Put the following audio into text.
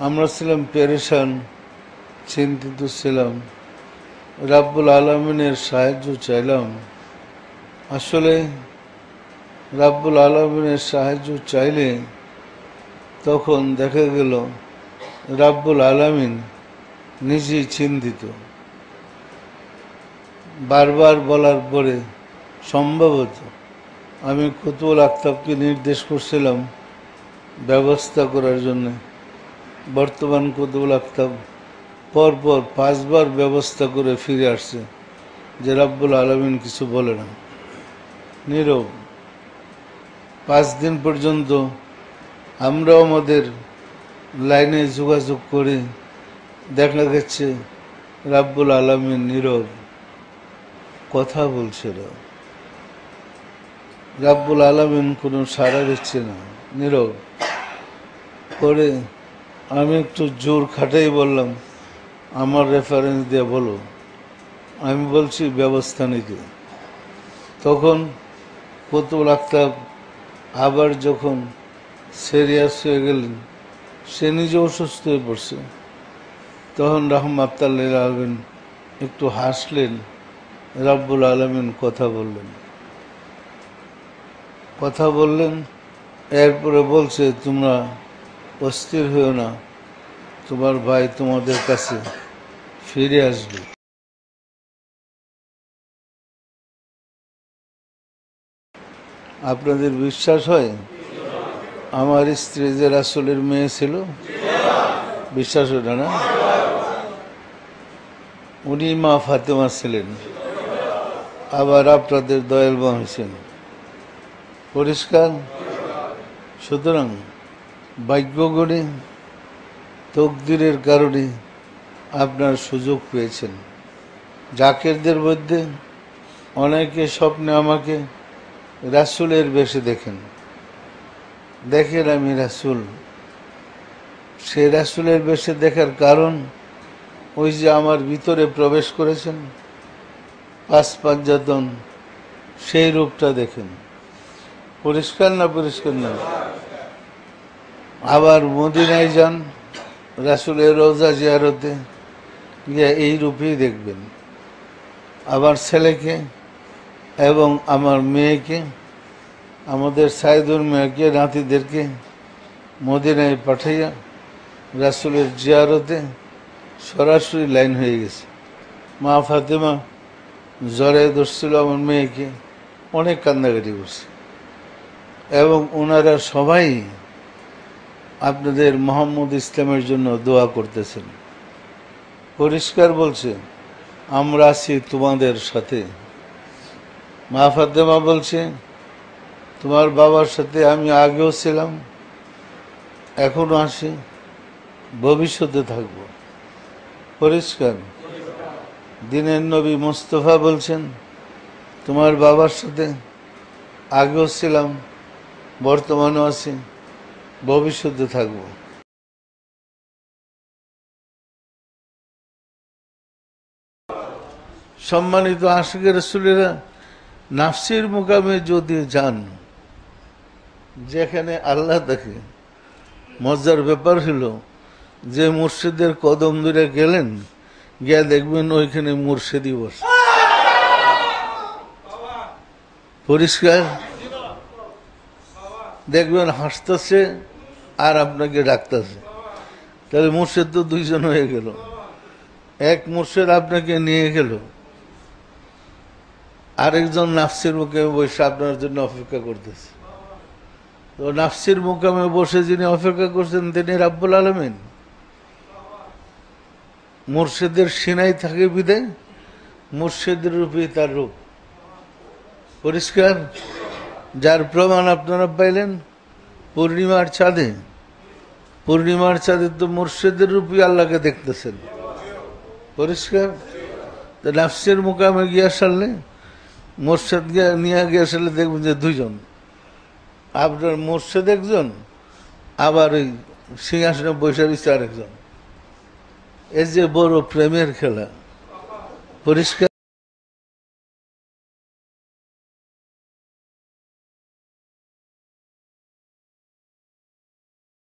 আমরা ছিলাম পেরেশান, চিন্তিত ছিলাম, রাব্বুল আলামিনের সাহায্য চাইলাম। আসলে রাব্বুল আলামিনের সাহায্য চাইলে তখন দেখা গেল রাব্বুল আলামিন নিজেই চিন্তিত। বারবার বলার পরে সম্ভবত আমি কুতুবুল আক্তাবকে নির্দেশ করছিলাম ব্যবস্থা করার জন্য। বর্তমান কুতুবুল আক্তাব পরপর 5 বার ব্যবস্থা করে ফিরে আসছে যে রাব্বুল আলামিন কিছু বলে না, নীরব। 5 দিন পর্যন্ত আমরাও আমাদের লাইনে যোগাযোগ করে দেখা গেছে রাব্বুল আলামিন নীরব, কথা বলছে না। রাব্বুল আলামিন কোনো সাড়া দিচ্ছে না, নীরব। পরে আমি একটু জোর খাটাই বললাম, আমার রেফারেন্স দিয়ে বলো। আমি বলছি ব্যবস্থা নিতে। তখন কুতুবুল আক্তাব আবার যখন সিরিয়াস হয়ে গেলেন, সে নিজে অসুস্থ হয়ে পড়ছে, তখন রাহমাতুল লিল আলামিন একটু হাসলেন। রাব্বুল আলামিন কথা বললেন। এরপরে বলছে, তোমরা অস্থির হয়েও না, তোমার ভাই তোমাদের কাছে ফিরে আসবে। আপনাদের বিশ্বাস হয়? আমার স্ত্রী যে রাসূলের মেয়ে ছিল, বিশ্বাস হয় না? উনি মা ফাতেমা ছিলেন, আবার আপনাদের দয়াল মা হয়েছেন। পরিষ্কার? সুতরাং ভাগ্য গড়ে তকদিরের কারণে আপনার সুযোগ পেয়েছেন। জাকেরদের মধ্যে অনেকে স্বপ্নে আমাকে রাসূলের বেশে দেখেন আমি রাসূল। সে রাসূলের বেশে দেখার কারণ ওই যে আমার ভিতরে প্রবেশ করেছেন, 5 পাঁচজাতন, সেই রূপটা দেখেন। পরিষ্কার না? পরিষ্কার না? আবার মদিনায় যান, রাসূলের রওজা জিয়ারতে গিয়ে এই রূপেই দেখবেন। আমার ছেলেকে এবং আমার মেয়েকে, আমাদের সাইদুর মেয়েকে, নাতিদেরকে মদিনায় পাঠাইয়া রাসূলের জিয়ারতে সরাসরি লাইন হয়ে গেছে। মা ফাতেমা জ্বরে ধরছিল আমার মেয়েকে, অনেক কান্নাকাটি করছে, এবং ওনারা সবাই আপনাদের মোহাম্মদ ইসলামের জন্য দোয়া করতেছেন। পরিষ্কার বলছে, আমরা আছি তোমাদের সাথে। মা ফাতেমা বলছে, তোমার বাবার সাথে আমি আগেও ছিলাম, এখনো আছি, ভবিষ্যতে থাকব। পরিষ্কার? দিনের নবী মুস্তাফা বলছেন, তোমার বাবার সাথে আগেও ছিলাম, বর্তমানেও আছি, ভবিষ্যতে থাকব। সম্মানিত আশিকে রাসূলেরা নাফসির মুকামে যদি যান, যেখানে আল্লাহ থাকে, মজার ব্যাপার হলো যে মুর্শিদের কদম ধরে গেলেন, গিয়া দেখবেন ওইখানে মুর্শিদি বসে। পরিষ্কার? দেখবেন হাসতেছে আর আপনাকে ডাকতেছে। তাহলে মুর্শিদ তো 2 জন হয়ে গেল। এক মুর্শিদ আপনাকে নিয়ে গেল, আরেকজন নাফসির মুকামে বসে আপনার জন্য অপেক্ষা করতেছে। তো নাফসির মুকামে বসে যিনি অপেক্ষা করছেন তিনি রাব্বুল আলামিন। মুর্শিদের সিনাই থাকে বিদায় মুর্শিদের রূপই তার রূপ। পরিষ্কার? যার প্রমাণ আপনারা পাইলেন পূর্ণিমার চাঁদে। পূর্ণিমার চাঁদে তো মুর্শিদের রূপই আল্লাহকে দেখতেছেন। পরিষ্কার? তো নাফসির মুকামে গিয়ে আসলে মুর্শিদ নিয়ে গিয়ে আসলে দেখবেন যে 2 জন, আপনার মুর্শিদ একজন, আবার ওই সিংহাসনে বসে রয়েছে আরেকজন। এই যে বড় প্রেমের খেলা। পরিষ্কার?